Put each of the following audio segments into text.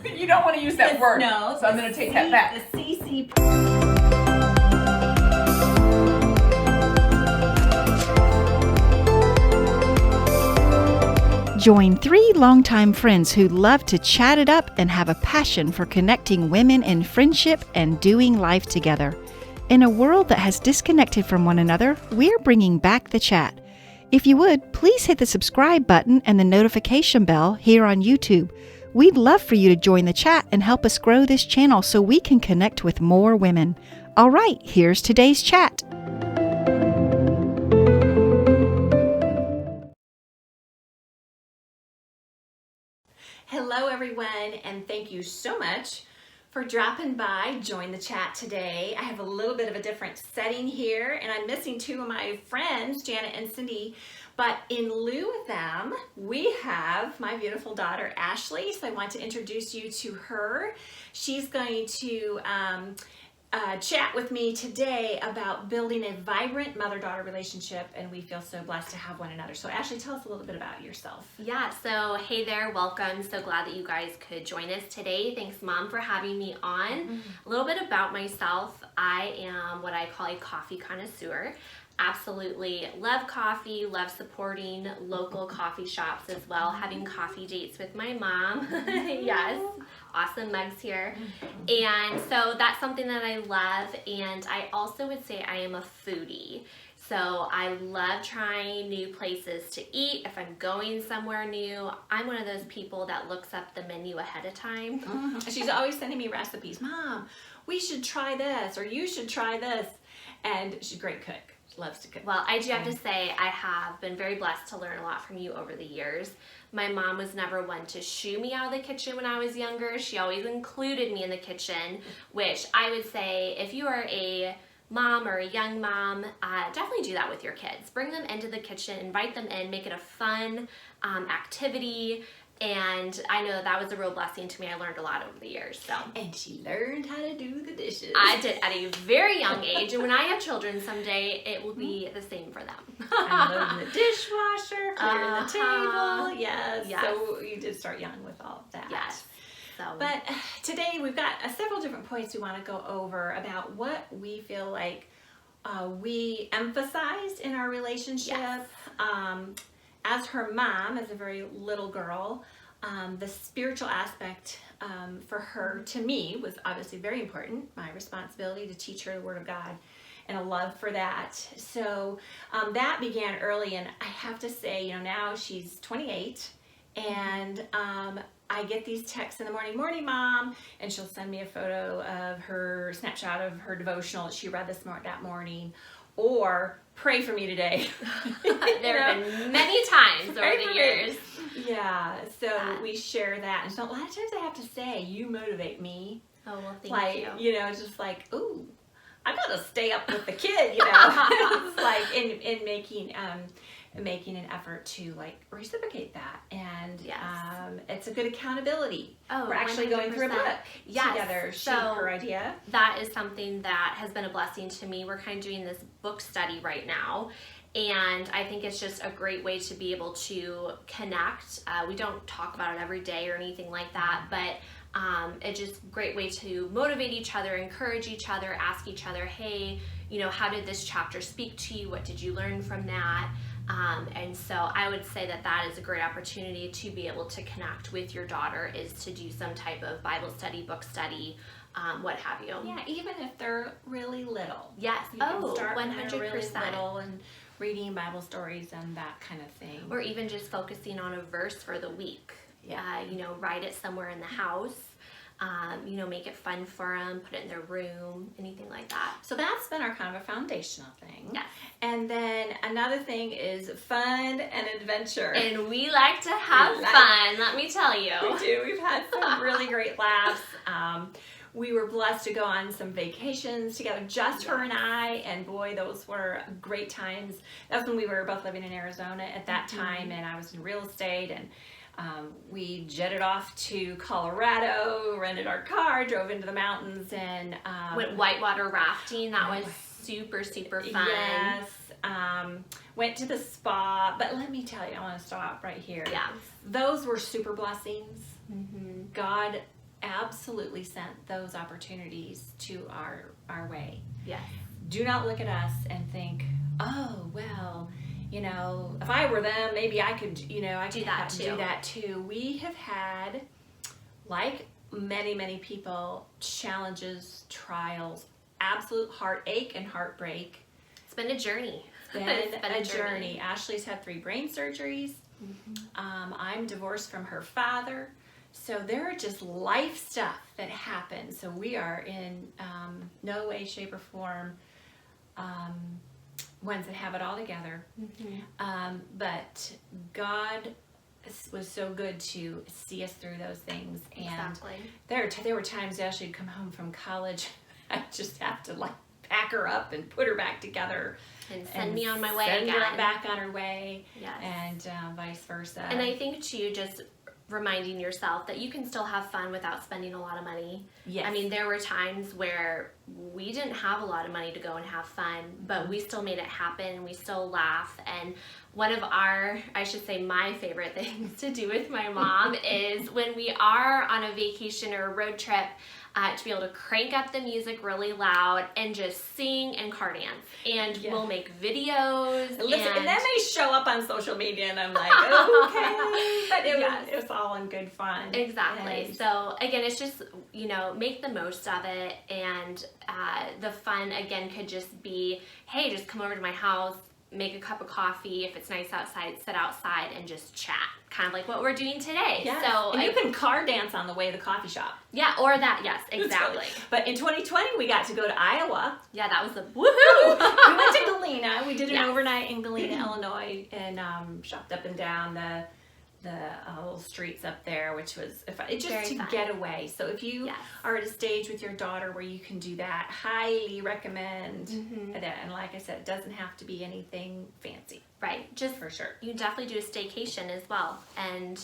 You don't want to use that word. No. So I'm going to take that back. The CC. Join 3 longtime friends who love to chat it up and have a passion for connecting women in friendship and doing life together. In a world that has disconnected from one another, we're bringing back the chat. If you would, please hit the subscribe button and the notification bell here on YouTube. We'd love for you to join the chat and help us grow this channel so we can connect with more women. All right, here's today's chat. Hello, everyone, and thank you so much for dropping by. Join the chat today. I have a little bit of a different setting here, and I'm missing 2 of my friends, Janet and Cindy. But in lieu of them, we have my beautiful daughter, Ashley. So I want to introduce you to her. She's going to chat with me today about building a vibrant mother-daughter relationship, and we feel so blessed to have one another. So Ashley, tell us a little bit about yourself. Yeah, so hey there, welcome. So glad that you guys could join us today. Thanks, Mom, for having me on. A little bit about myself. I am what I call a coffee connoisseur. Absolutely love coffee, love supporting local coffee shops as well, having coffee dates with my mom. Yes, awesome mugs here. And so that's something that I love, and I also would say I am a foodie. So I love trying new places to eat. If I'm going somewhere new, I'm one of those people that looks up the menu ahead of time. She's always sending me recipes. Mom, we should try this, or you should try this. And she's a great cook. Loves to cook. Well, I do have to say I have been very blessed to learn a lot from you over the years. My mom was never one to shoo me out of the kitchen when I was younger. She always included me in the kitchen, which I would say if you are a mom or a young mom, definitely do that with your kids. Bring them into the kitchen, invite them in, make it a fun activity. And I know that was a real blessing to me. I learned a lot over the years. So. And she learned how to do the dishes. I did at a very young age. And when I have children someday, it will be the same for them. Unloading the dishwasher, clearing the table. Yes. So you did start young with all of that. Yes. So. But today we've got several different points we want to go over about what we feel like we emphasized in our relationship. Yes. As her mom, as a very little girl, the spiritual aspect for her, to me, was obviously very important. My responsibility to teach her the Word of God and a love for that. So that began early, and I have to say, now she's 28, and I get these texts in the morning, Mom, and she'll send me a photo of her snapshot of her devotional that she read that morning, or pray for me today. There have been many times over the years. Yeah, so we share that. And so a lot of times I have to say, you motivate me. Oh, well, thank you. Just like, ooh, I gotta stay up with the kid, It's like in making an effort to like reciprocate that. And yes. It's a good accountability. Oh, we're actually 100%. going through a book yes. together. So her idea. That is something that has been a blessing to me. We're kind of doing this book study right now, and I think it's just a great way to be able to connect. We don't talk about it every day or anything like that, but it's just a great way to motivate each other, encourage each other, ask each other, hey, how did this chapter speak to you? What did you learn from that? And so I would say that is a great opportunity to be able to connect with your daughter, is to do some type of Bible study, book study, what have you. Yeah, even if they're really little. Yes. You can start 100%. when they're really little and reading Bible stories and that kind of thing. Or even just focusing on a verse for the week. Yeah. Write it somewhere in the house. Make it fun for them, put it in their room, anything like that. So that's been our kind of a foundational thing. Yes. And then another thing is fun and adventure. And we like to have fun, let me tell you. We do. We've had some really great laughs. We were blessed to go on some vacations together, just her and I, and boy, those were great times. That's when we were both living in Arizona at that time, and I was in real estate, and we jetted off to Colorado, rented our car, drove into the mountains, and went whitewater rafting. That was super, super fun. Yes. Went to the spa, but let me tell you, I want to stop right here. Yeah. Those were super blessings. God absolutely sent those opportunities to our way. Yes. Do not look at us and think, oh, well, you know, if I were them, maybe I could, you know, I could do that too. We have had, like many, many people, challenges, trials, absolute heartache and heartbreak. It's been a journey. It's been a journey. Ashley's had 3 brain surgeries. I'm divorced from her father. So there are just life stuff that happens. So we are in no way, shape, or form ones that have it all together. But God was so good to see us through those things. And there were times Ashley would come home from college. I'd just have to like pack her up and put her back together. And send me on my way again. again. Send her back on her way. Yes. And vice versa. And I think too, just reminding yourself that you can still have fun without spending a lot of money. Yes. I mean, there were times where we didn't have a lot of money to go and have fun, but we still made it happen. We still laugh. And one of our, I should say my favorite things to do with my mom is when we are on a vacation or a road trip, to be able to crank up the music really loud and just sing and car dance. And we'll make videos. And then they show up on social media and I'm like, okay. But it was all in good fun. Exactly. And so again, it's just, you know, make the most of it. And the fun, again, could just be, hey, just come over to my house, make a cup of coffee. If it's nice outside, sit outside and just chat. Kind of like what we're doing today. Yeah. So and you can car dance on the way to the coffee shop. Yeah, or that. Yes, exactly. But in 2020, we got to go to Iowa. Yeah, that was a woohoo. We went to Galena. We did an overnight in Galena, Illinois, and shopped up and down the little streets up there, which was just to get away. So if you are at a stage with your daughter where you can do that, highly recommend that. And like I said, it doesn't have to be anything fancy. Right, just for sure. You can definitely do a staycation as well, and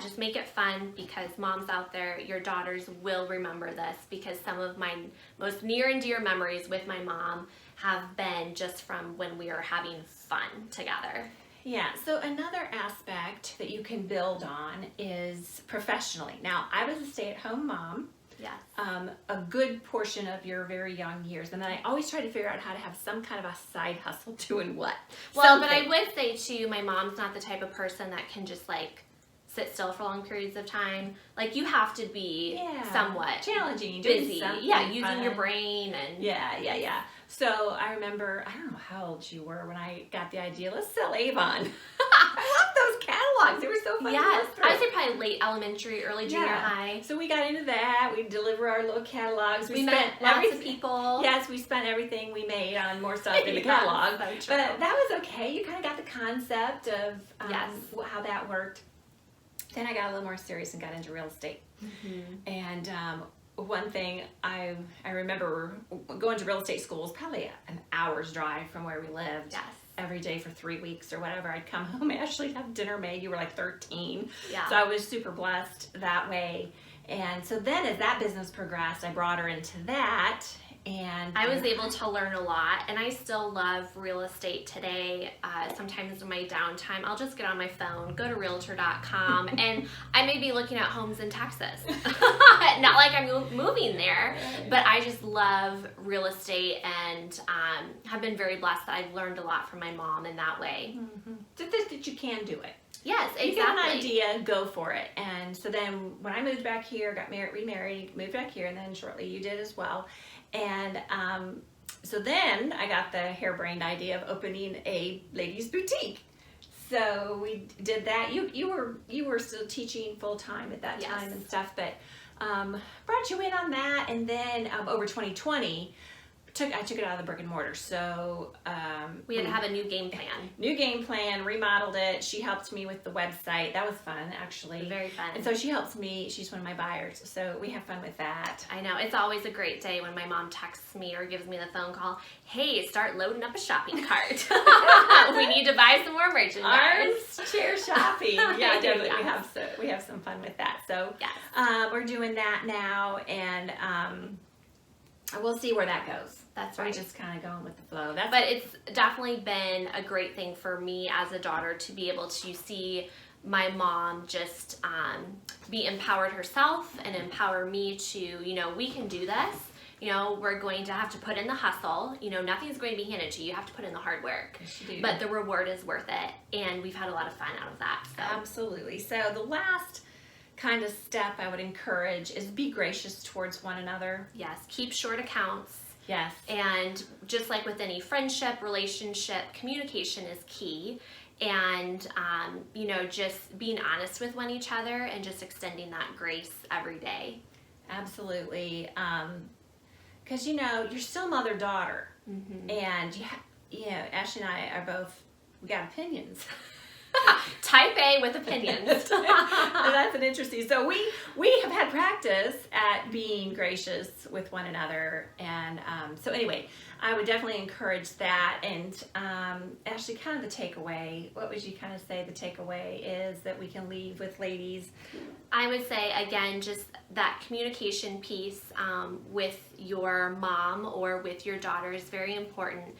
just make it fun, because moms out there, your daughters will remember this, because some of my most near and dear memories with my mom have been just from when we are having fun together. Yeah, so another aspect that you can build on is professionally. Now, I was a stay-at-home mom. Yes. A good portion of your very young years. And then I always try to figure out how to have some kind of a side hustle doing what. Well, but I would say too, my mom's not the type of person that can just like sit still for long periods of time. Like you have to be somewhat challenging, busy. Yeah, using your brain and yeah. So I remember, I don't know how old you were when I got the idea, let's sell Avon. I love those catalogs. They were so fun to look through. I would say probably late elementary, early junior high. So we got into that. We deliver our little catalogs. We met lots of people. Yes, we spent everything we made on more stuff in the catalog. But that was okay. You kind of got the concept of how that worked. Then I got a little more serious and got into real estate. And one thing I remember going to real estate school was probably an hour's drive from where we lived. Yes. Every day for 3 weeks or whatever. I'd come home, Ashley, have dinner made. You were like 13. Yeah. So I was super blessed that way. And so then as that business progressed, I brought her into that. And I was able to learn a lot, and I still love real estate today. Sometimes in my downtime, I'll just get on my phone, go to realtor.com, and I may be looking at homes in Texas. Not like I'm moving there, but I just love real estate, and have been very blessed that I've learned a lot from my mom in that way. That you can do it. Yes, exactly. You get an idea, go for it. And so then when I moved back here, got married, remarried, moved back here, and then shortly you did as well. And so then I got the harebrained idea of opening a ladies' boutique. So we did that. You were still teaching full time at that time and stuff, but brought you in on that. And then over 2020, I took it out of the brick and mortar. So we had to have a new game plan. New game plan, remodeled it. She helped me with the website. That was fun, actually. Very fun. And so she helps me. She's one of my buyers. So we have fun with that. I know. It's always a great day when my mom texts me or gives me the phone call. Hey, start loading up a shopping cart. We need to buy some more merchandise. Armchair shopping. Yeah, definitely. We have some fun with that. So we're doing that now, and we'll see where that goes. That's right. We're just kind of going with the flow. But it's definitely been a great thing for me as a daughter to be able to see my mom just be empowered herself and empower me to, you know, we can do this. You know, we're going to have to put in the hustle. You know, nothing's going to be handed to you. You have to put in the hard work. Yes, you do. But the reward is worth it. And we've had a lot of fun out of that. So. Absolutely. So the last kind of step I would encourage is be gracious towards one another. Yes, keep short accounts. Yes. And just like with any friendship, relationship, communication is key. And, you know, just being honest with one each other and just extending that grace every day. Absolutely. Because, you know, you're still mother-daughter. Mm-hmm. And, you know, Ashley and I are both, we got opinions. Type A with opinions. That's an interesting. So we have had practice at being gracious with one another, and so anyway, I would definitely encourage that. And Ashley, kind of the takeaway. What would you kind of say the takeaway is that we can leave with ladies? I would say, again, just that communication piece with your mom or with your daughter is very important.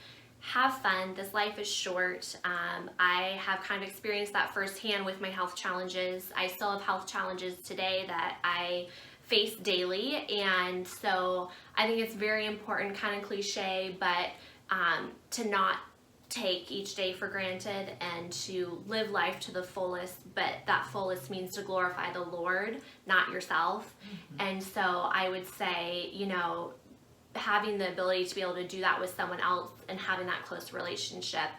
Have fun. This life is short. I have kind of experienced that firsthand with my health challenges. I still have health challenges today that I face daily, and so I think it's very important, kind of cliche, but to not take each day for granted and to live life to the fullest, but that fullest means to glorify the Lord, not yourself. Mm-hmm. And so I would say, you know, having the ability to be able to do that with someone else and having that close relationship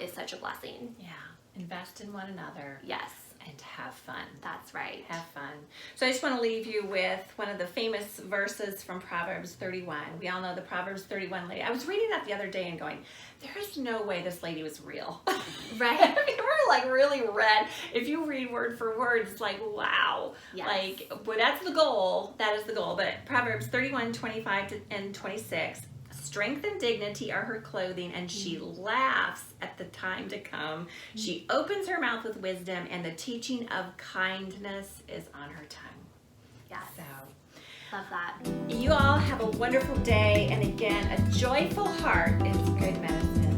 is such a blessing. Yeah, invest in one another. Yes. And have fun. That's right. Have fun. So I just want to leave you with one of the famous verses from Proverbs 31. We all know the Proverbs 31 lady. I was reading that the other day and going, there's no way this lady was real. Right. I mean, we're like really read. If you read word for word, it's like, wow. Yes. Like, but that's the goal. That is the goal. But Proverbs 31, 25 and 26. Strength and dignity are her clothing, and she laughs at the time to come. She opens her mouth with wisdom, and the teaching of kindness is on her tongue. Yes. So, love that. you all have a wonderful day, and again, a joyful heart is good medicine.